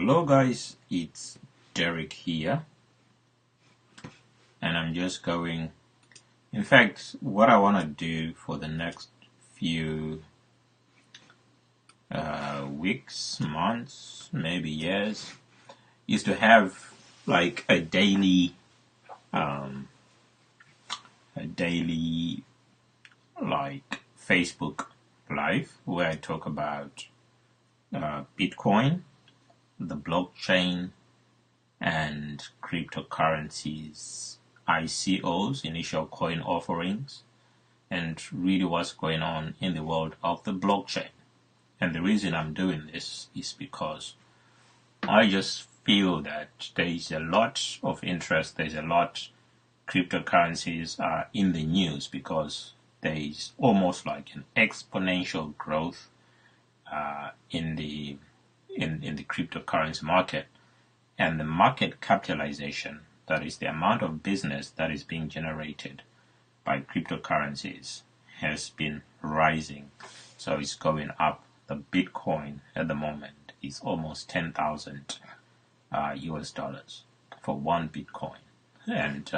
Hello guys, it's Derek here, and I'm just going. In fact, what I want to do for the next few weeks, months, maybe years, is to have like a daily like Facebook live where I talk about Bitcoin, the blockchain, and cryptocurrencies, ICOs, initial coin offerings, and really what's going on in the world of the blockchain. And the reason I'm doing this is because I just feel that there is a lot of interest, there's a lot cryptocurrencies are in the news because there is almost like an exponential growth in the cryptocurrency market, and the market capitalization, that is the amount of business that is being generated by cryptocurrencies, has been rising. So it's going up. The Bitcoin at the moment is almost 10,000 US dollars for one Bitcoin. And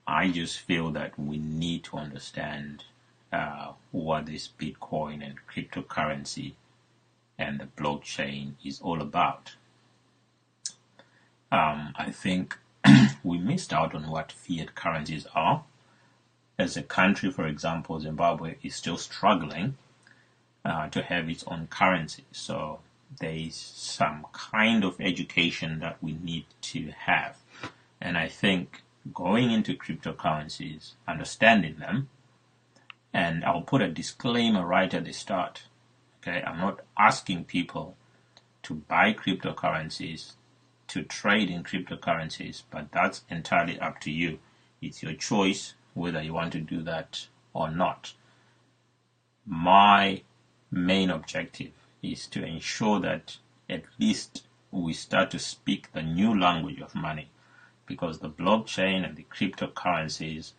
I just feel that we need to understand what this Bitcoin and cryptocurrency and the blockchain is all about. I think we missed out on what fiat currencies are. As a country, for example, Zimbabwe is still struggling to have its own currency. So there is some kind of education that we need to have. And I think going into cryptocurrencies, understanding them, and I'll put a disclaimer right at the start. Okay, I'm not asking people to buy cryptocurrencies, to trade in cryptocurrencies, but that's entirely up to you. It's your choice whether you want to do that or not. My main objective is to ensure that at least we start to speak the new language of money, because the blockchain and the cryptocurrencies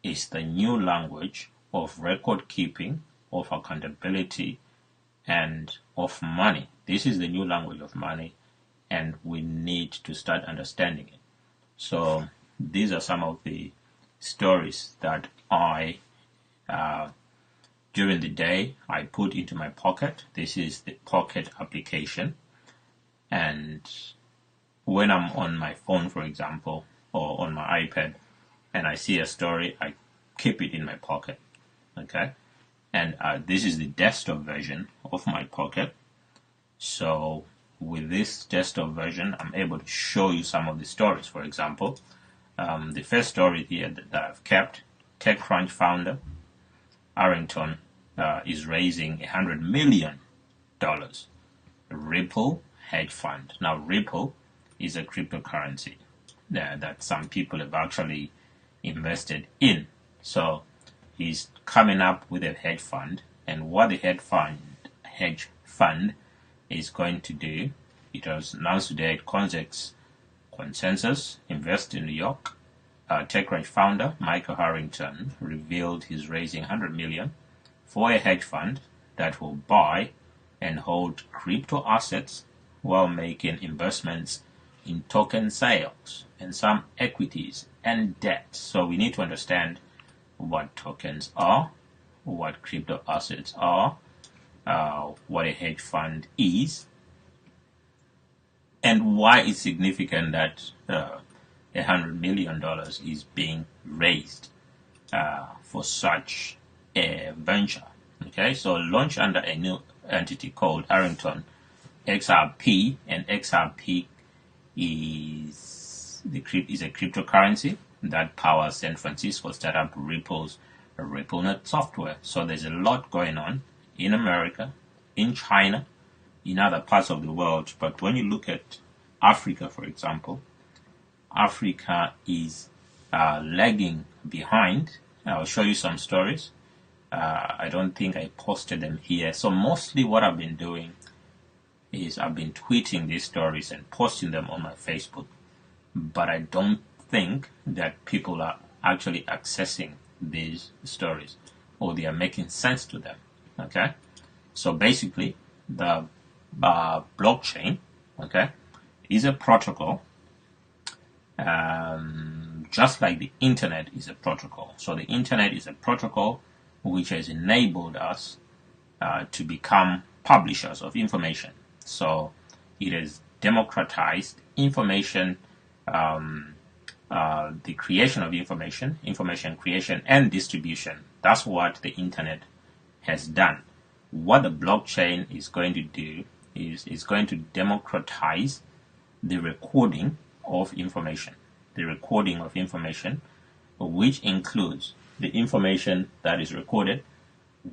is the new language of record keeping, of accountability, and of money. This is the new language of money, and we need to start understanding it. So these are some of the stories that I, during the day, I put into my Pocket. This is the Pocket application. And when I'm on my phone, for example, or on my iPad, and I see a story, I keep it in my Pocket. Okay? And this is the desktop version of my Pocket. So with this desktop version, I'm able to show you some of the stories. For example, the first story here that I've kept, TechCrunch founder Arrington is raising $100 million. Ripple hedge fund. Now, Ripple is a cryptocurrency that some people have actually invested in. So he's coming up with a hedge fund, and what the hedge fund is going to do, it was announced today at Consensus Invest in New York. TechCrunch founder Michael Harrington revealed he's raising $100 million for a hedge fund that will buy and hold crypto assets while making investments in token sales and some equities and debt. So we need to understand what tokens are, what crypto assets are, what a hedge fund is, and why it's significant that $100 million is being raised for such a venture. Okay, so launched under a new entity called Arrington XRP, and XRP is a cryptocurrency that powers San Francisco startup Ripple's RippleNet software. So there's a lot going on in America, in China, in other parts of the world. But when you look at Africa, for example, Africa is lagging behind. I'll show you some stories. I don't think I posted them here. So mostly what I've been doing is I've been tweeting these stories and posting them on my Facebook. But I don't think that people are actually accessing these stories, or they are making sense to them. Okay? So basically, the blockchain okay, is a protocol, just like the internet is a protocol. So the internet is a protocol which has enabled us to become publishers of information. So it has democratized information, the creation of information, information creation and distribution. That's what the internet has done. What the blockchain is going to do is going to democratize the recording of information. The recording of information, which includes the information that is recorded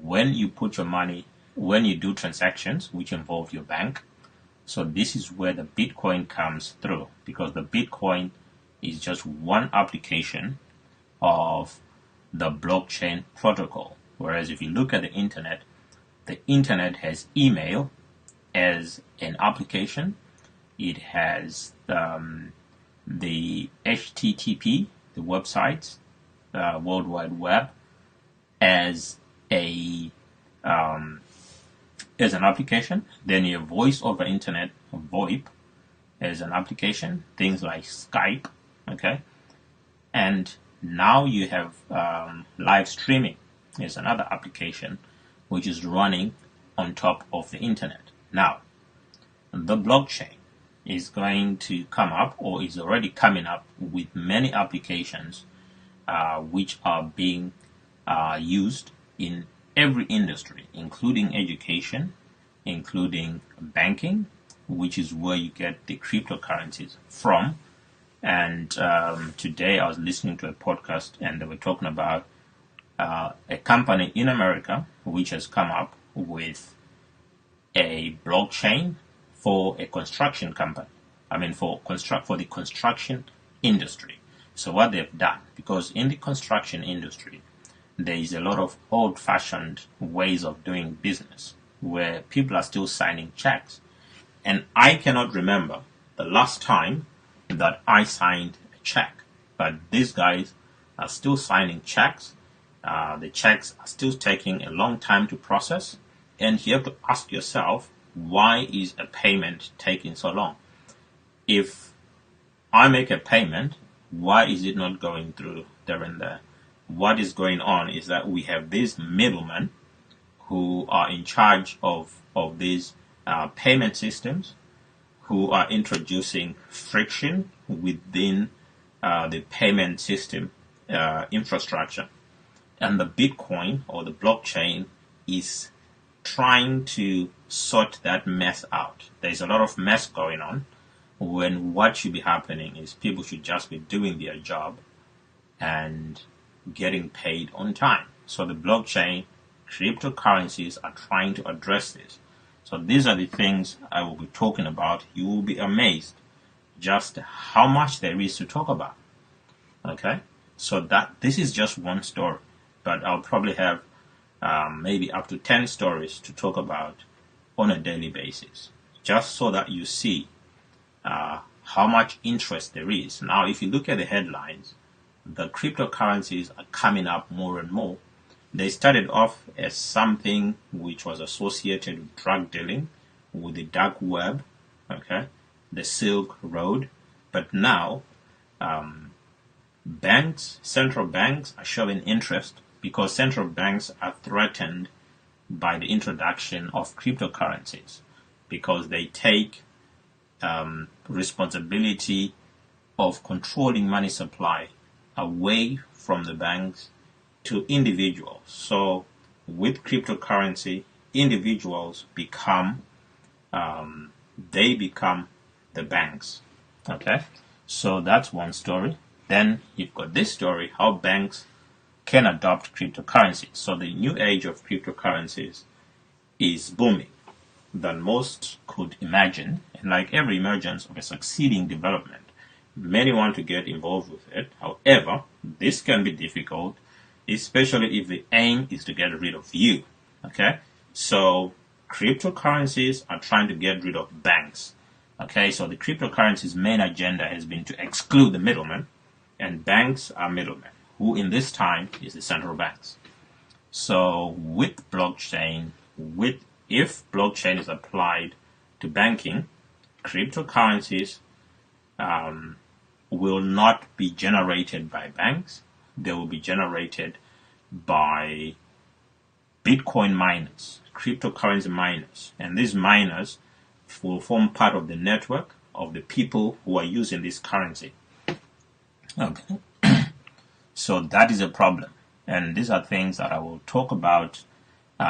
when you put your money, when you do transactions which involve your bank. So this is where the Bitcoin comes through, because the Bitcoin is just one application of the blockchain protocol. Whereas if you look at the internet has email as an application. It has the HTTP, the websites, World Wide Web, as an application. Then you have voice over internet, VoIP, as an application. Things like Skype, okay. And now you have live streaming as another application, which is running on top of the internet. Now, the blockchain is going to come up, or is already coming up, with many applications which are being used in every industry, including education, including banking, which is where you get the cryptocurrencies from. And today I was listening to a podcast and they were talking about a company in America which has come up with a blockchain for a construction company. I mean, for the construction industry. So what they've done, because in the construction industry, there is a lot of old-fashioned ways of doing business where people are still signing checks. And I cannot remember the last time that I signed a check. But these guys are still signing checks. The checks are still taking a long time to process. And you have to ask yourself, why is a payment taking so long? If I make a payment, why is it not going through there and there? What is going on is that we have these middlemen who are in charge of these payment systems, who are introducing friction within the payment system infrastructure. And the Bitcoin, or the blockchain, is trying to sort that mess out. There's a lot of mess going on, when what should be happening is people should just be doing their job and getting paid on time. So the blockchain, cryptocurrencies are trying to address this. So these are the things I will be talking about. You will be amazed just how much there is to talk about. Okay? So this is just one story, but I'll probably have maybe up to 10 stories to talk about on a daily basis, just so that you see how much interest there is. Now, if you look at the headlines, the cryptocurrencies are coming up more and more. They started off as something which was associated with drug dealing, with the dark web, okay, the Silk Road. But now, central banks are showing interest, because central banks are threatened by the introduction of cryptocurrencies, because they take responsibility of controlling money supply away from the banks to individuals. So with cryptocurrency, individuals become the banks. Okay, so that's one story. Then you've got this story, how banks can adopt cryptocurrencies. So the new age of cryptocurrencies is booming than most could imagine. And like every emergence of a succeeding development, many want to get involved with it. However, this can be difficult, especially if the aim is to get rid of you. Okay? So cryptocurrencies are trying to get rid of banks. Okay? So the cryptocurrency's main agenda has been to exclude the middlemen, and banks are middlemen, who in this time is the central banks. So with blockchain, if blockchain is applied to banking, cryptocurrencies will not be generated by banks. They will be generated by Bitcoin miners, cryptocurrency miners. And these miners will form part of the network of the people who are using this currency. Okay. So that is a problem. And these are things that I will talk about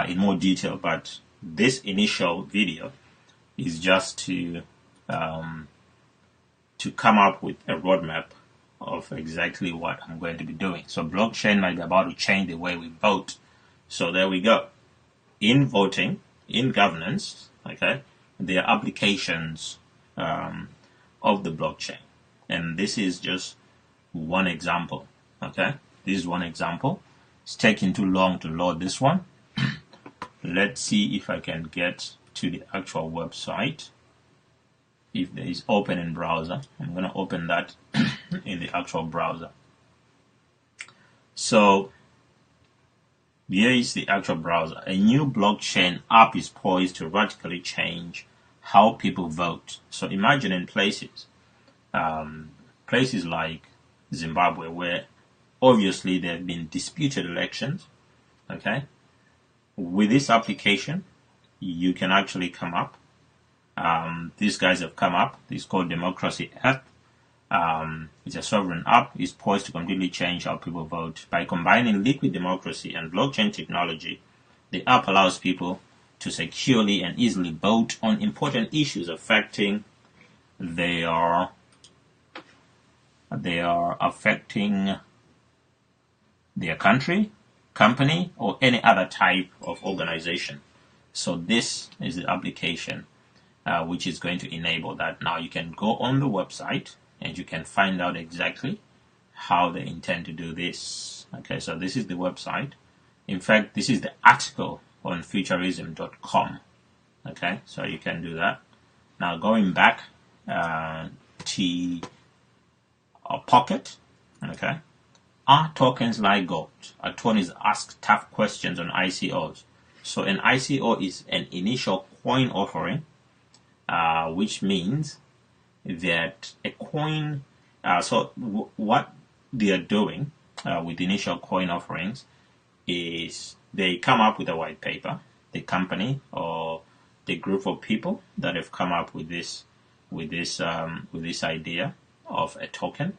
in more detail. But this initial video is just to come up with a roadmap of exactly what I'm going to be doing. So blockchain might be about to change the way we vote. So there we go. In voting, in governance, okay, there are applications of the blockchain. And this is just one example, okay? This is one example. It's taking too long to load this one. Let's see if I can get to the actual website. If there is open in browser, I'm going to open that in the actual browser. So here is the actual browser. A new blockchain app is poised to radically change how people vote. So imagine in places like Zimbabwe, where obviously there have been disputed elections, okay? With this application, you can actually come up. These guys have come up. It's called Democracy App. It's a sovereign app. It's poised to completely change how people vote. By combining liquid democracy and blockchain technology, the app allows people to securely and easily vote on important issues affecting their country, company, or any other type of organization. So this is the application which is going to enable that. Now you can go on the website and you can find out exactly how they intend to do this. Okay, so this is the website. In fact, this is the article on futurism.com. Okay, so you can do that. Now going back to our Pocket, okay, are tokens like gold? Attorneys ask tough questions on ICOs. So an ICO is an initial coin offering, which means that a coin, what they are doing with initial coin offerings is they come up with a white paper, the company or the group of people that have come up with this idea of a token.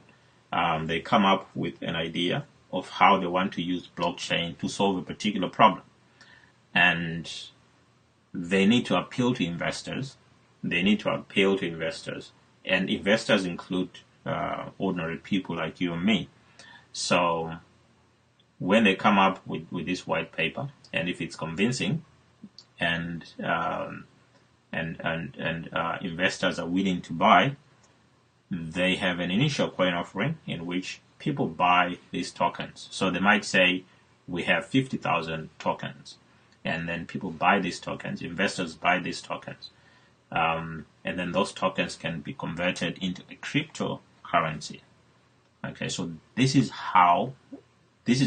They come up with an idea of how they want to use blockchain to solve a particular problem. And they need to appeal to investors. And investors include ordinary people like you and me. So when they come up with this white paper, and if it's convincing, and investors are willing to buy, they have an initial coin offering in which people buy these tokens. So they might say, we have 50,000 tokens. And then people buy these tokens, investors buy these tokens. And then those tokens can be converted into a cryptocurrency. Okay, so this is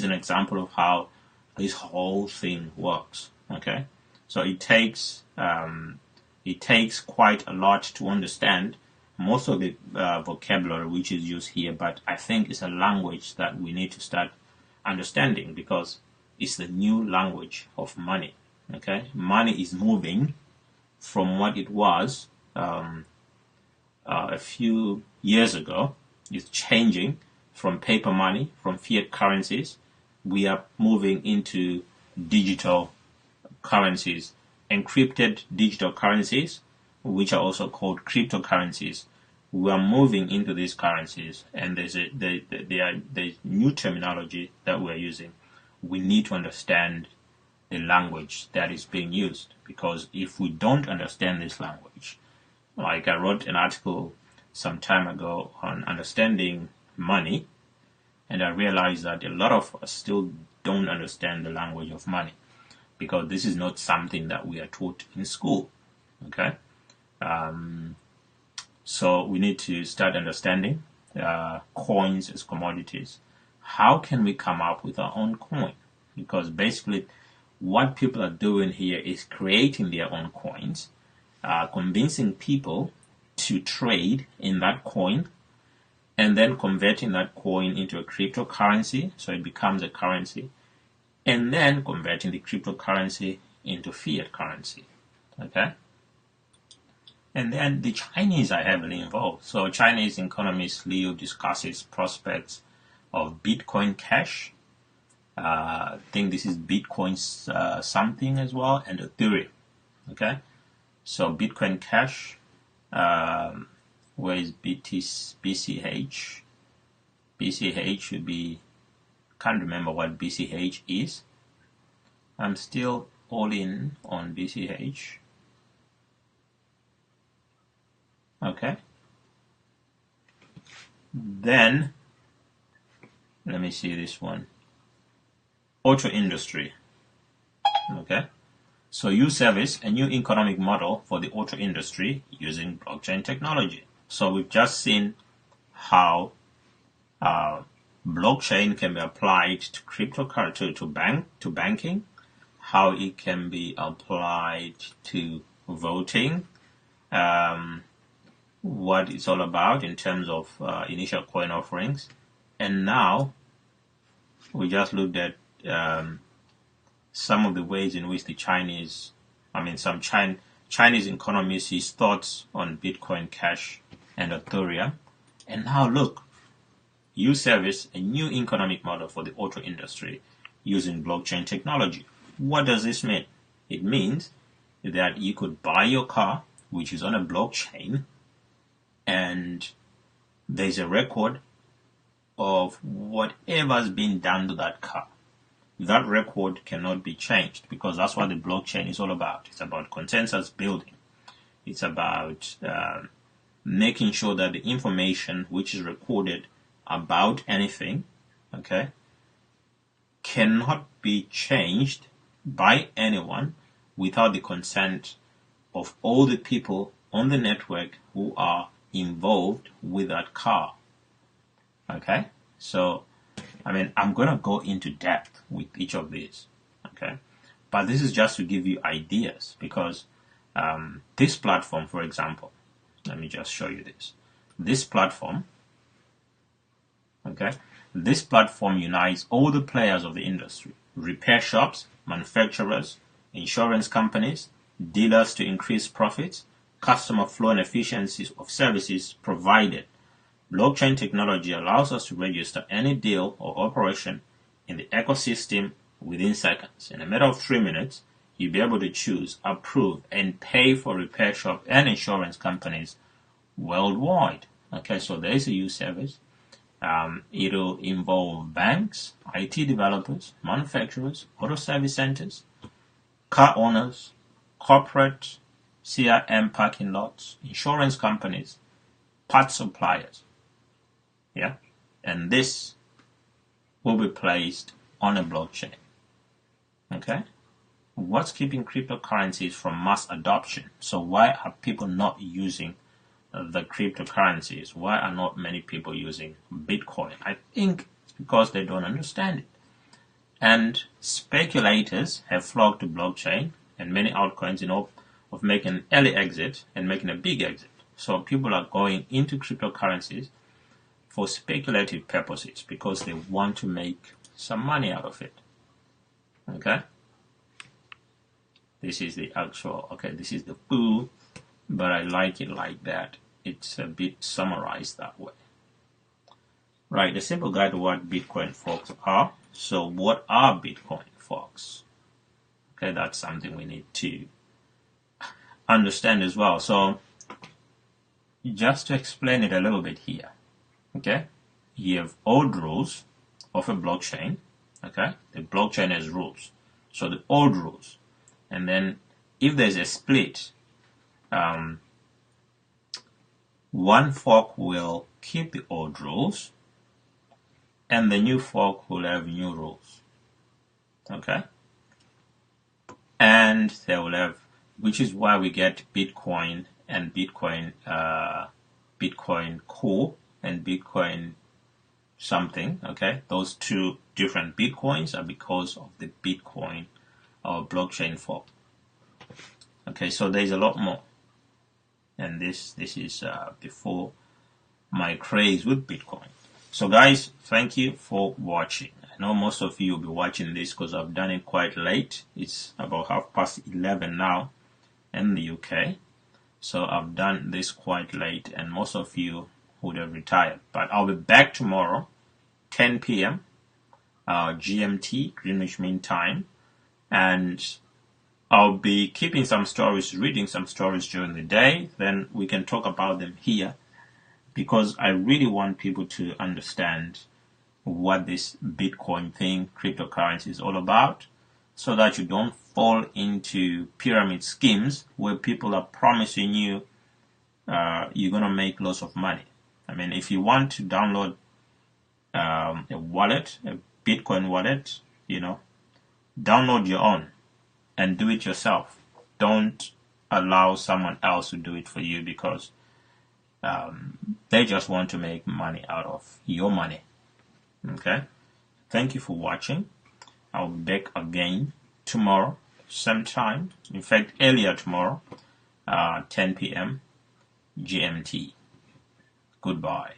an example of how this whole thing works. Okay, so it takes quite a lot to understand most of the vocabulary which is used here, but I think it's a language that we need to start understanding because it's the new language of money. Okay, money is moving from what it was a few years ago. It's changing from paper money, from fiat currencies. We are moving into digital currencies, encrypted digital currencies, which are also called cryptocurrencies. We are moving into these currencies, and there's new terminology that we're using. We need to understand the language that is being used, because if we don't understand this language, like I wrote an article some time ago on understanding money, and I realized that a lot of us still don't understand the language of money because this is not something that we are taught in school. Okay, so we need to start understanding coins as commodities. How can we come up with our own coin? Because basically what people are doing here is creating their own coins, convincing people to trade in that coin and then converting that coin into a cryptocurrency, so it becomes a currency, and then converting the cryptocurrency into fiat currency. Okay? And then the Chinese are heavily involved. So Chinese economist Liu discusses prospects of Bitcoin Cash. I think this is Bitcoin something as well, and Ethereum. Okay? So Bitcoin Cash, where is BCH? BCH should be, can't remember what BCH is. I'm still all in on BCH. Okay. Then, let me see this one. Auto industry. Okay. So Uservice, a new economic model for the auto industry using blockchain technology. So we've just seen how blockchain can be applied to cryptocurrency, to banking, how it can be applied to voting, what it's all about in terms of initial coin offerings, and now we just looked at some of the ways in which the Chinese economists, his thoughts on Bitcoin Cash and Ethereum. And now look, Uservice, a new economic model for the auto industry using blockchain technology. What does this mean? It means that you could buy your car, which is on a blockchain, and there's a record of whatever's been done to that car. That record cannot be changed because that's what the blockchain is all about. It's about consensus building. It's about making sure that the information which is recorded about anything, okay, cannot be changed by anyone without the consent of all the people on the network who are involved with that car. Okay, so I'm going to go into depth with each of these, okay? But this is just to give you ideas because this platform, for example, let me just show you this. This platform, okay? This platform unites all the players of the industry, repair shops, manufacturers, insurance companies, dealers to increase profits, customer flow and efficiencies of services provided. Blockchain technology allows us to register any deal or operation in the ecosystem within seconds. In a matter of 3 minutes, you'll be able to choose, approve, and pay for repair shop and insurance companies worldwide. Okay, so there is a Uservice. It'll involve banks, IT developers, manufacturers, auto service centers, car owners, corporate CRM parking lots, insurance companies, parts suppliers. Yeah, and this will be placed on a blockchain. Okay, what's keeping cryptocurrencies from mass adoption? So why are people not using the cryptocurrencies? Why are not many people using Bitcoin? I think it's because they don't understand it. And speculators have flocked to blockchain and many altcoins in hope of making an early exit and making a big exit. So people are going into cryptocurrencies for speculative purposes because they want to make some money out of it. Okay? This is the actual, this is the full, but I like it like that. It's a bit summarized that way. Right, a simple guide to what Bitcoin forks are. So what are Bitcoin forks? Okay, that's something we need to understand as well. So just to explain it a little bit here. Okay, you have old rules of a blockchain. Okay, the blockchain has rules. So the old rules, and then if there's a split, one fork will keep the old rules, and the new fork will have new rules. Okay, and they will have, which is why we get Bitcoin and Bitcoin Core and Bitcoin something, okay? Those two different Bitcoins are because of the Bitcoin or blockchain fork. Okay, so there's a lot more. and this is before my craze with Bitcoin. So guys, thank you for watching. I know most of you will be watching this because I've done it quite late. It's about 11:30 now in the UK. So I've done this quite late and most of you would have retired. But I'll be back tomorrow, 10 p.m. GMT, Greenwich Mean Time. And I'll be keeping some stories, reading some stories during the day. Then we can talk about them here, because I really want people to understand what this Bitcoin thing, cryptocurrency, is all about, so that you don't fall into pyramid schemes where people are promising you you're going to make lots of money. I mean, if you want to download a wallet, a Bitcoin wallet, download your own and do it yourself. Don't allow someone else to do it for you, because they just want to make money out of your money. Okay? Thank you for watching. I'll be back again tomorrow, same time. In fact, earlier tomorrow, 10 p.m. GMT. Goodbye.